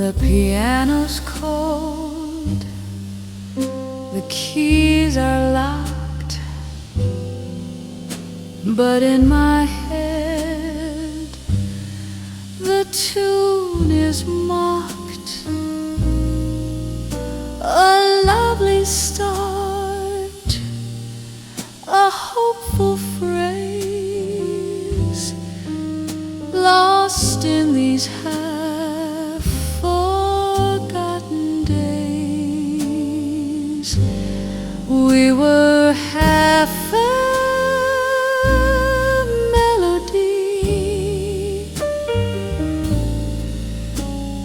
The piano's cold, the keys are locked, but in my head the tune is mocked. A lovely start, a hopeful phrase, lost in these half-forgotten days. We were half a melody,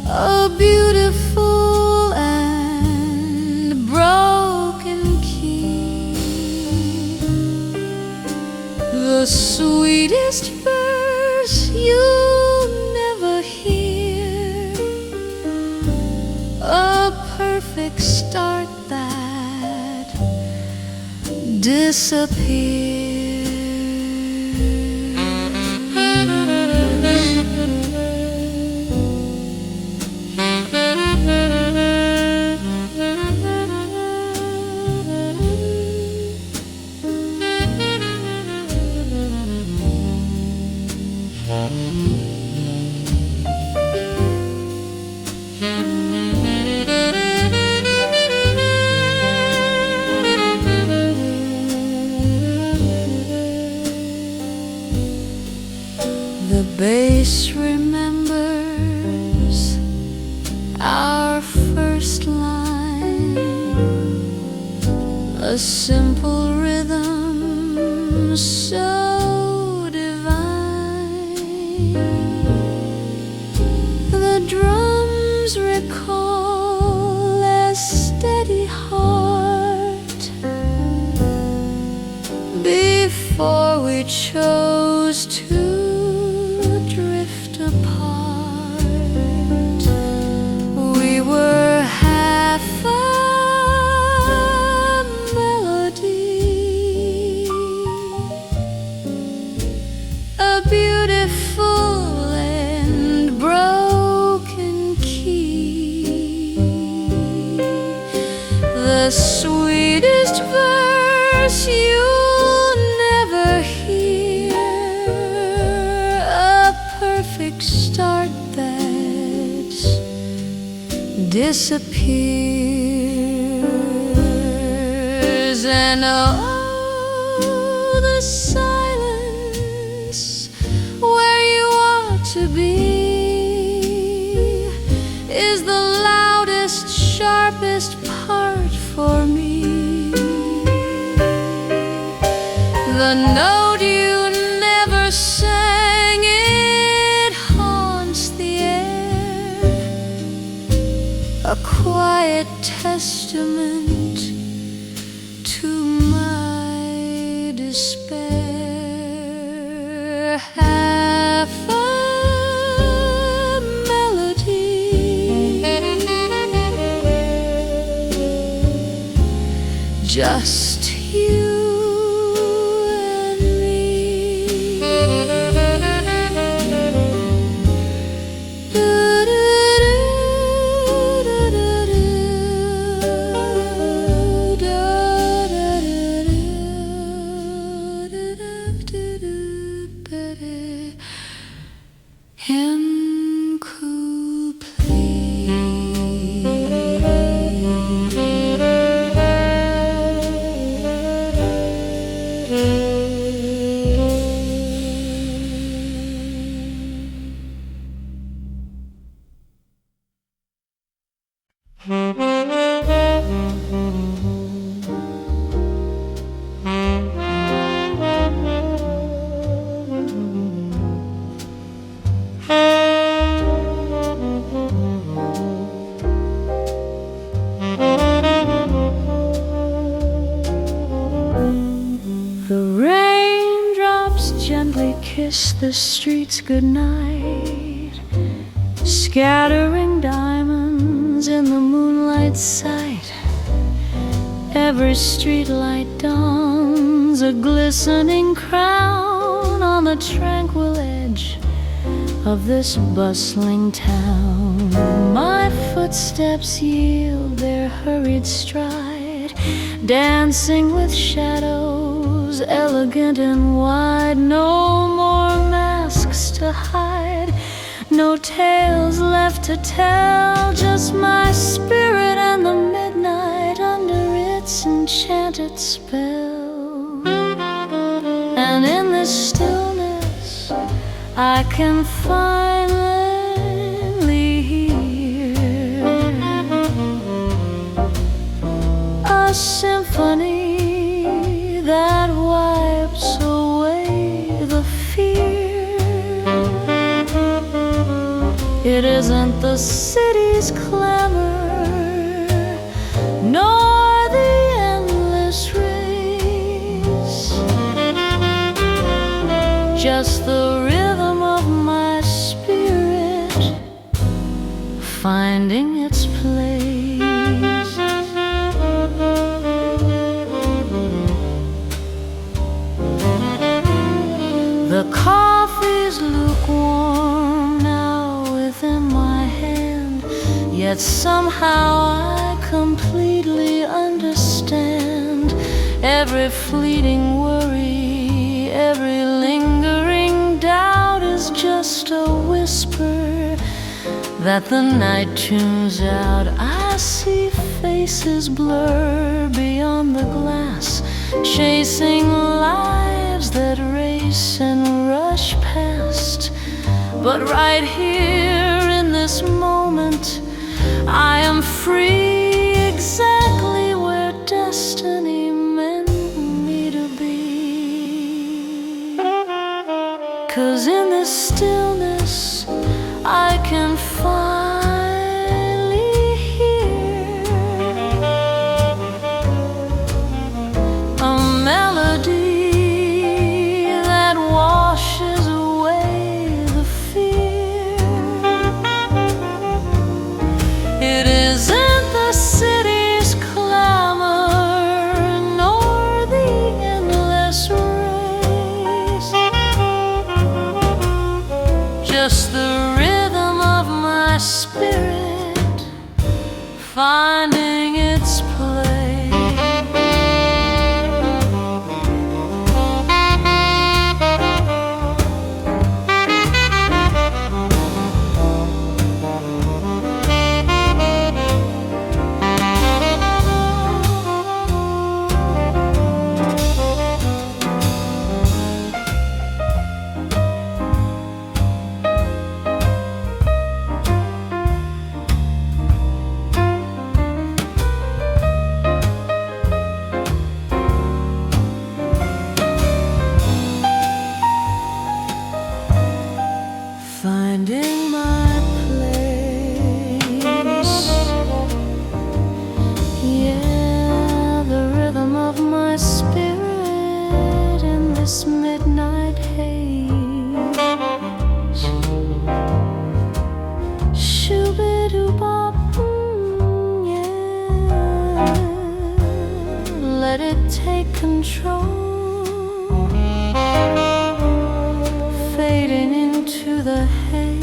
a beautiful and broken key, the sweetest verse you'll never hear, a perfect start that disappears. The bass remembers our first line, a simple rhythm so divine. The drums recall a steady heart before we chose to drift apart. We were half a melody, a beautiful and broken key, the sweetest verse you'll never hear, a perfect start that's disappears. And oh, the silence where you ought to be is the loudest, sharpest part for me. The note you never sang, it haunts the air, a quiet testament to my despair. Half a melody, just you and me. In cool play. The raindrops gently kiss the streets goodnight, scattering diamonds in the moonlight sight. Every streetlight dawns a glistening crown on the tranquil edge of this bustling town. My footsteps yield their hurried stride, dancing with shadows elegant and wide. No more masks to hide, no tales left to tell, just my spirit and the midnight under its enchanted spell. And in this stillness I can finally hear a symphony that wipes away the fear. It isn't the city's clamor, nor the endless race, just the rhythm of my spirit finding its place. The coffee's lukewarm now within my hand, yet somehow I completely understand every fleeting worry, every lingering doubt is just a whisper that the night tunes out. I see faces blur beyond the glass, chasing lives that race and rush past. But right here in this moment I am free, exactly where destiny meant me to be. 'Cause in this stillness I can finally hear a melody that washes away the fear. It isn't the city's clamor, nor the endless race, just the rhythm of my spirit finding its place. Finding my place, yeah, the rhythm of my spirit in this midnight haze. Shoo-be-doo-bop, yeah, let it take control, fading into the haze.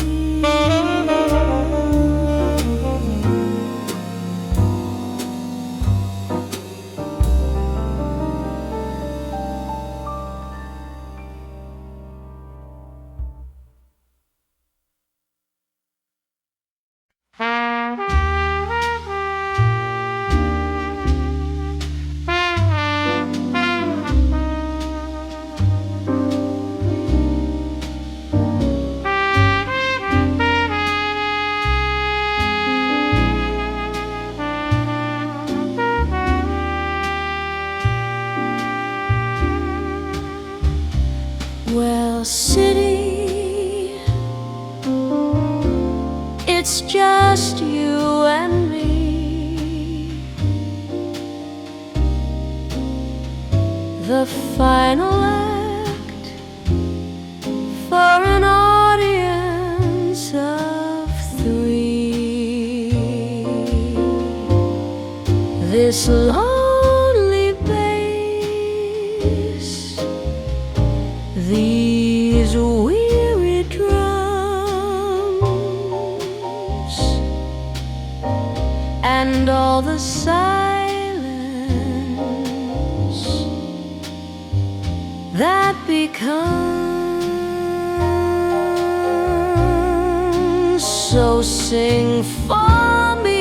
Well, city, it's just you and me. The final act for an audience of 3. This lonely bass, these weary drums, all the silence that becomes. So sing for me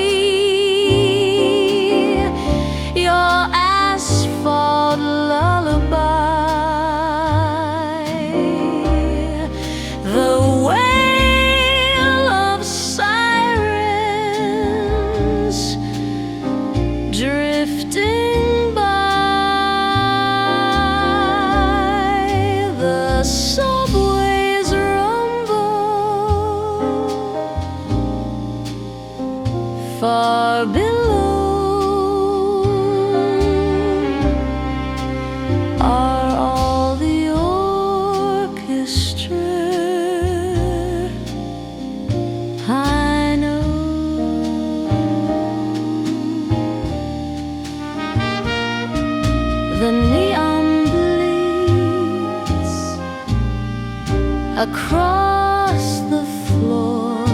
your asphalt lullaby, the wail of sirens drifting by, the subways rumble far below. Are all the orchestra I know. The neon bleeds across the floor.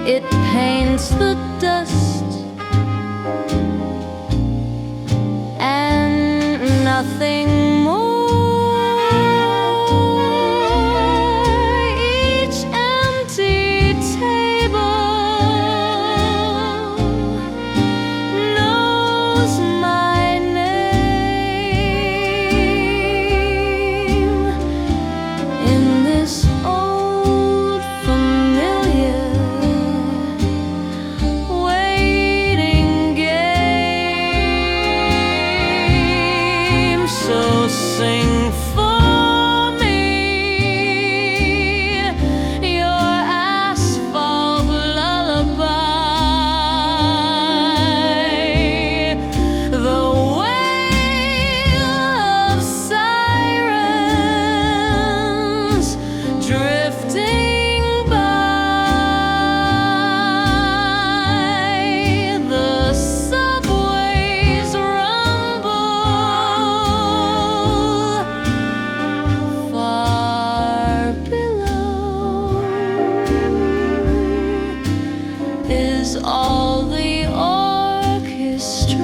It paints the dust and nothing more. Each empty table knows my name in this old familiar waiting game. So sing for me your asphalt lullaby, the wail of sirens drifting by, the subways rumble far below. Is all the orchestra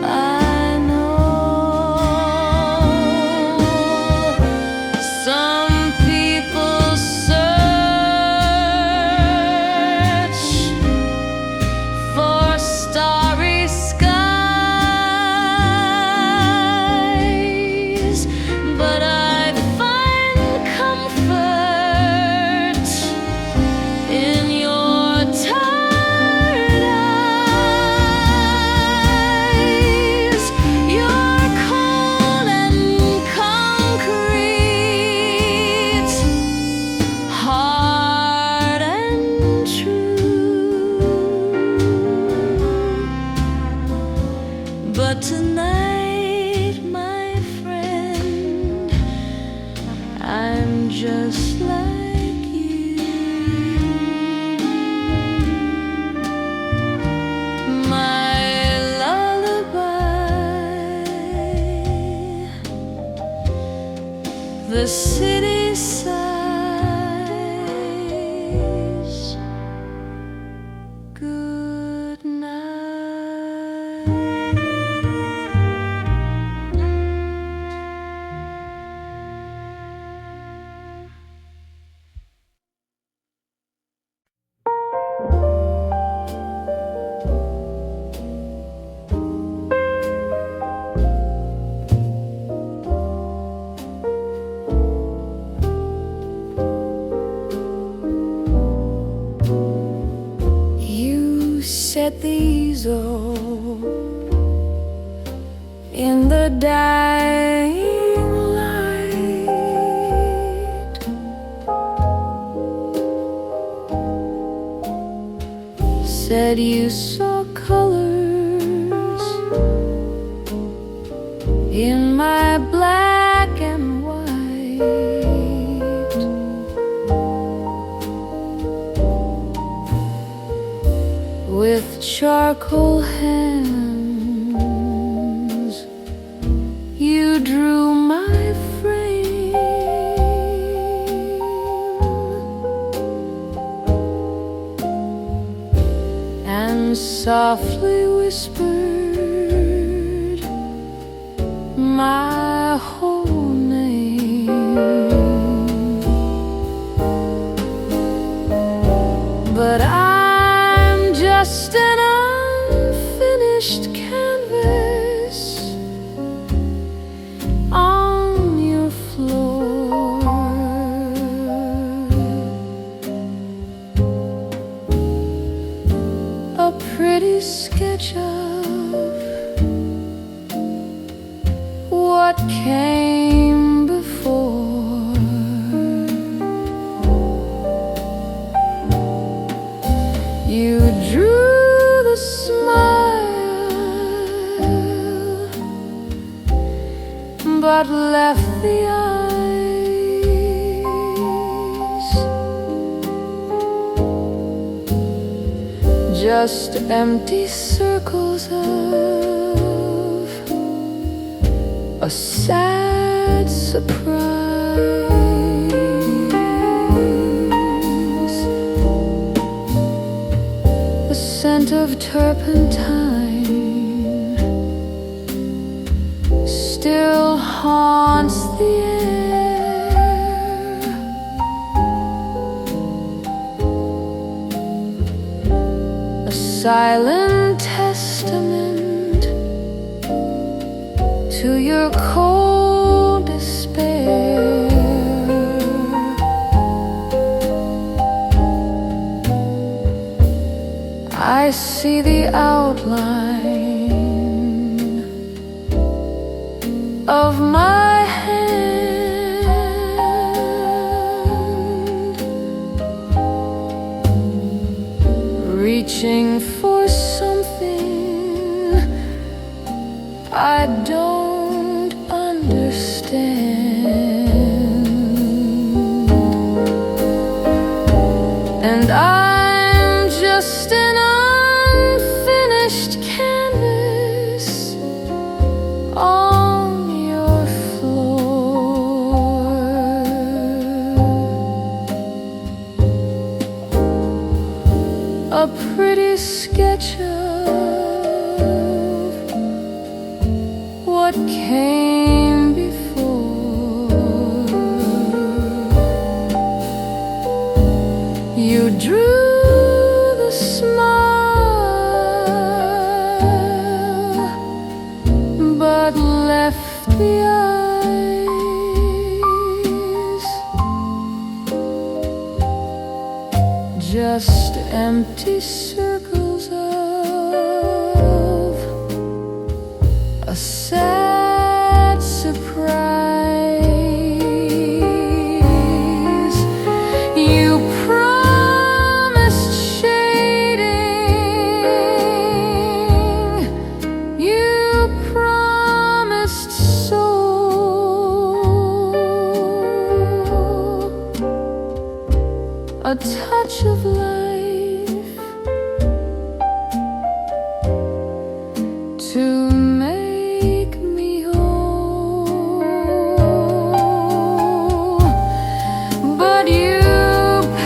I know. Some people search for starry skies, but I find comfort in your tired eyes. You're cold and concrete, hard and true. But tonight, my friend, I'm just like you. My lullaby, the city sighs good night. You set these all in the dying light. Said you saw colors in my black and white. With charcoal hands, you drew my frame softly whispered my whole name. But I'm just an unfinished canvas on your floor, a pretty sketch of what came before. You drew the smile, but left the eyes just empty circles of a sad surprise. The scent of turpentine still haunts the air. A silent testament to your cold despair. I see the outline of my hand, reaching for something I don't understand. And I'm just an unfinished canvas on your floor, a pretty sketch of what came before. You drew the smile, but left the eyes just empty circles of a sad surprise. You promised shading, you promised soul, a touch of life to make me whole. But you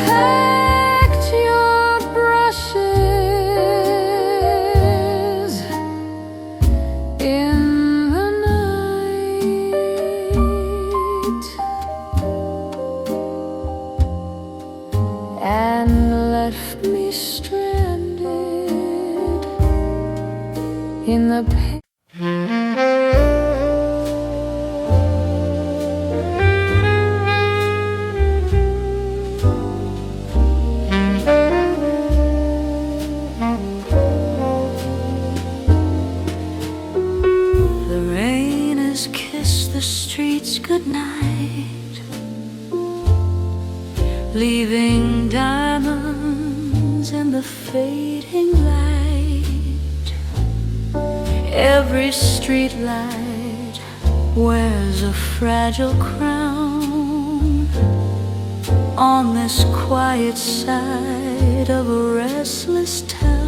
packed your brushes in the night and left me stranded in the The rain has kissed the streets goodnight, leaving diamonds in the fading light. Every street light wears a fragile crown on this quiet side of a restless town.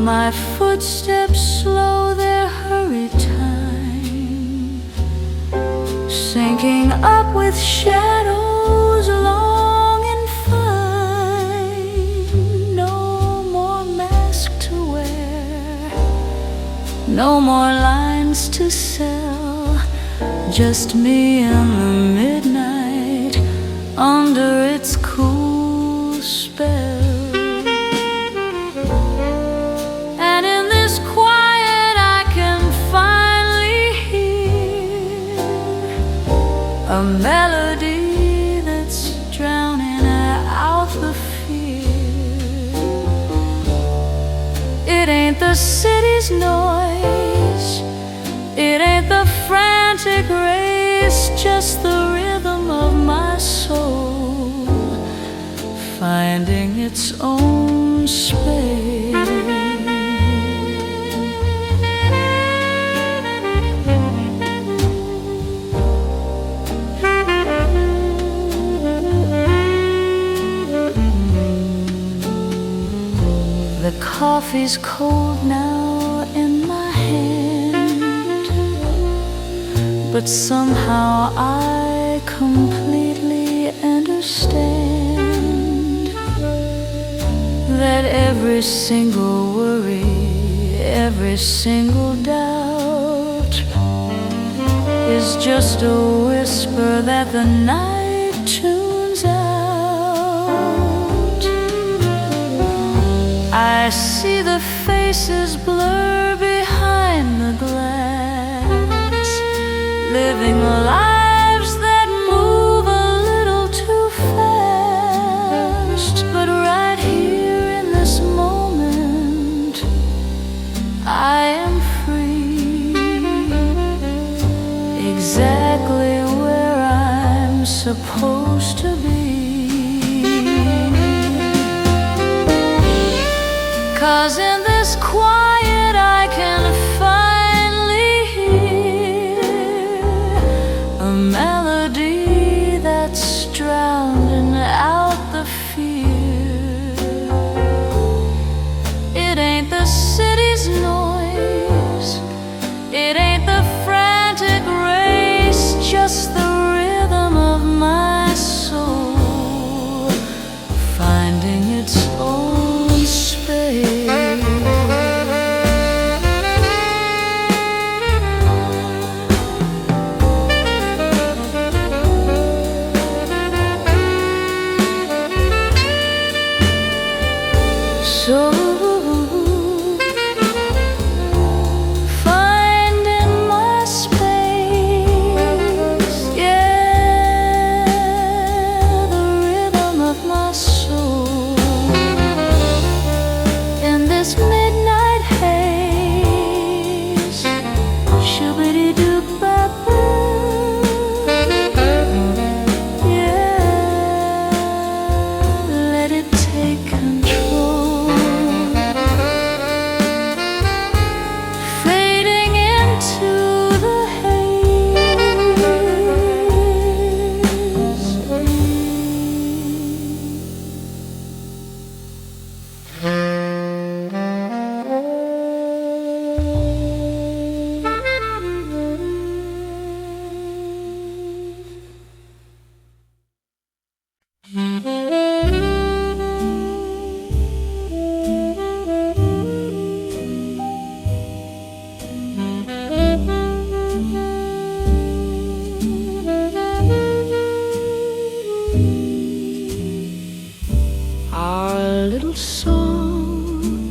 My footsteps slow their hurried time, sinking up with shadows long and fine. No more lines to sell, just me in the midnight under its cool spell. And in this quiet I can finally hear a melody that's drowning out the fear. It ain't the city's noise, it ain't the frantic race, just the rhythm of my soul finding its own space. The coffee's cold now in my hand, but somehow I completely understand that every single worry, every single doubt is just a whisper that the night tunes out. I see the faces blur behind the glass, living lives that move a little too fast. But right here in this moment, I am free, exactly where I'm supposed to be. 'Cause in this quiet I can finally hear a melody that's drowning out the fear. It ain't the city's noise, it ain't the frantic race, just the rhythm of my soul finding its own space. So finding my space, yeah, the rhythm of my soul in this midnight haze. Shoo-ba-dee-doo-ba-boo, yeah, let it take control. Fading into the haze. Our little song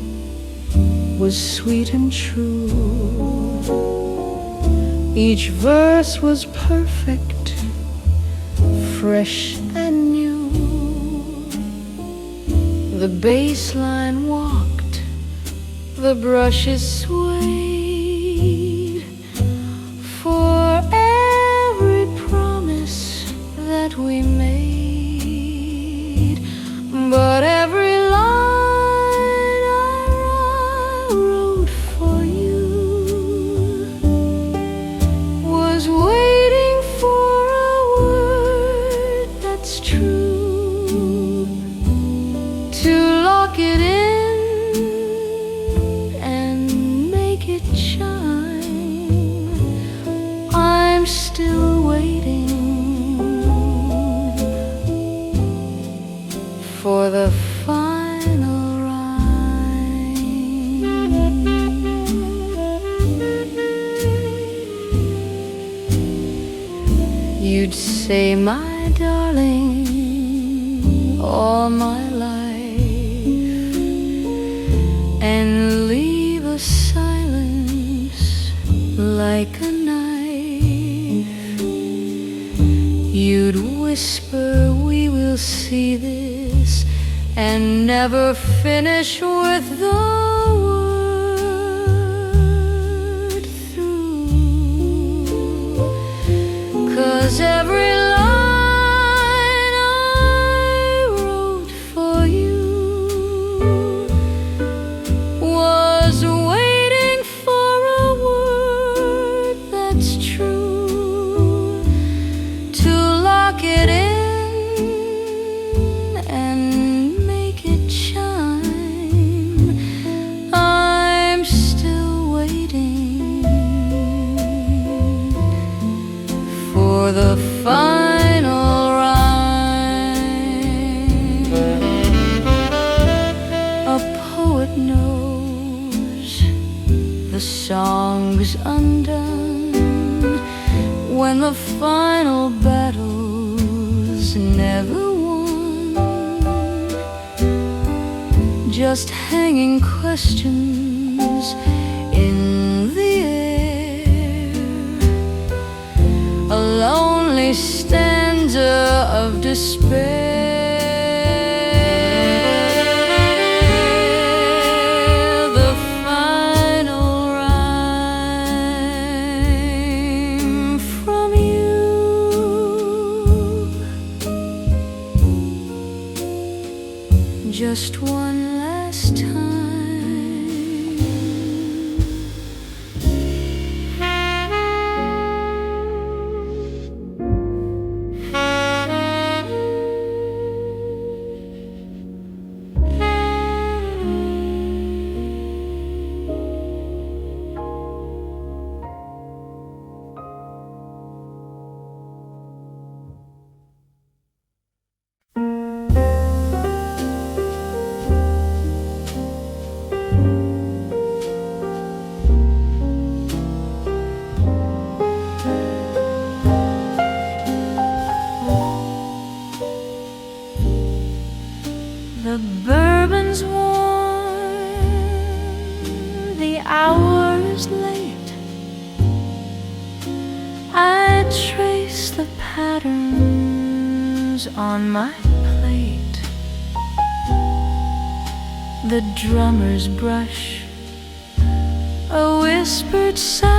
was sweet and true. Each verse was perfect, fresh and new. The bass line walked, the brushes swayed, for every promise that we made. But every line I wrote for you was waiting for a word that's true, to lock it in and make it shine. I'm still waiting say my darling all my life, and leave a silence like a knife. You'd whisper, we will see this, and never finish with the word through. 'Cause every line I wrote for you was waiting for a word that's true, to lock it in and make it chime. I'm still waiting for the final rhyme. A poet knows the song's undone when the final battle's never won. Just hanging questions in the air, a lonely stanza of despair. The final rhyme from you. Just one last time. The bourbon's warm, the hour is late. I trace the patterns on my plate. The drummer's brush, a whispered sigh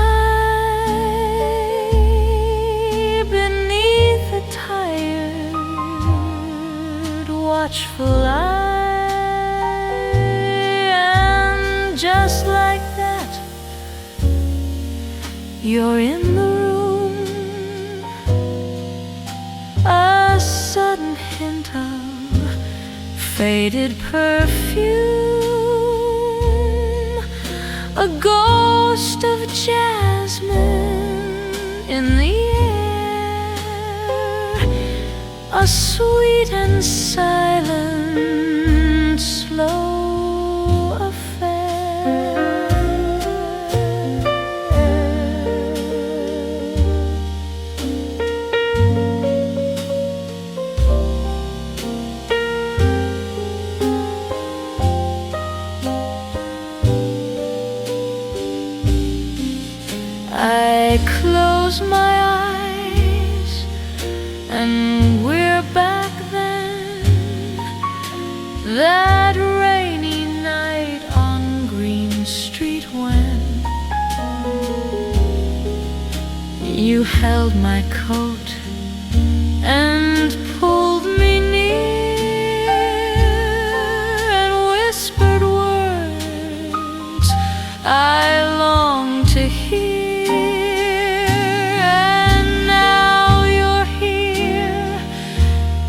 beneath a tired, watchful eye. Just like that, you're in the room. A sudden hint of faded perfume, a ghost of jasmine in the air, a sweet and silent, slow I close my eyes and we're back then. That rainy night on Green Street when you held my coat and pulled me near and whispered words I long to hear.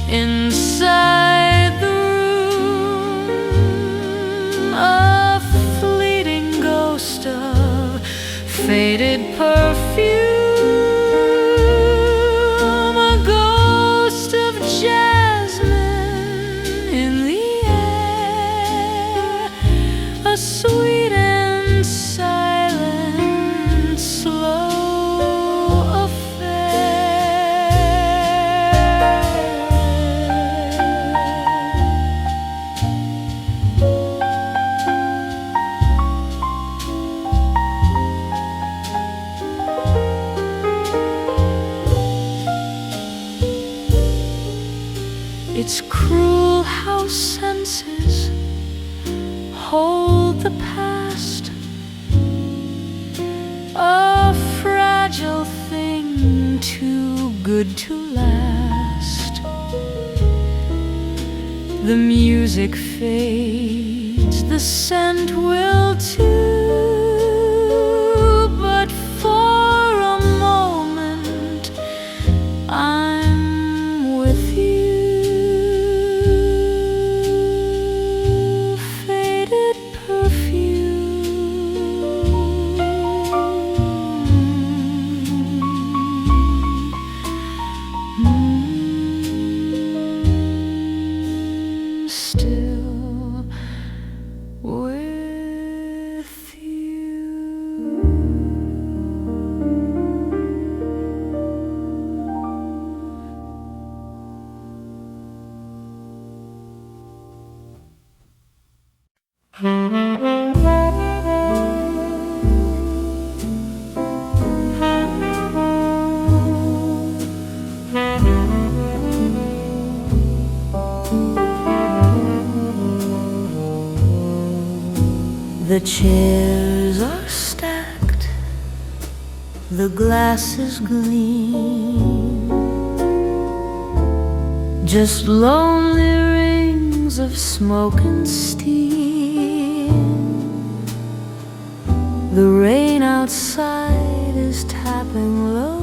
Inside the room, a fleeting ghost of faded perfume, a ghost of jasmine in the air, a sweet and silent, slow affair. your senses, hold the past, a fragile thing too good to last. The music fades, the scent will too, but for a moment I'm with you. Faded perfume, still with you. The chairs are stacked, the glasses gleam, just lonely rings of smoke and steam. The rain outside is tapping low,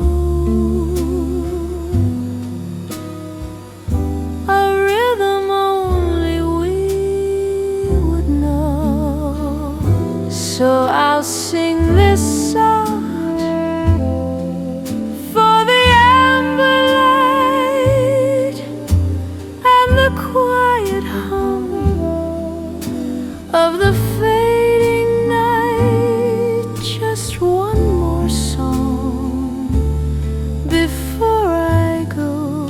a rhythm only we would know. So I'll sing this song for the amber light and the quiet hum of the fading night. Just one more song before I go,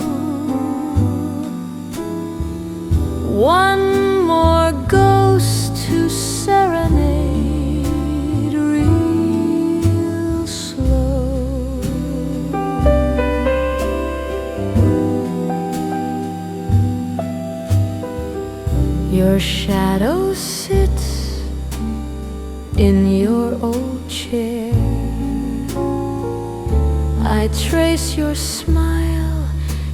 one more ghost to serenade real slow. Your shadow sits in your old chair. I trace your smile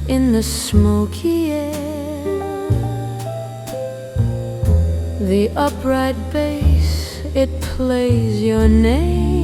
in the smoky air. The upright bass, it plays your name.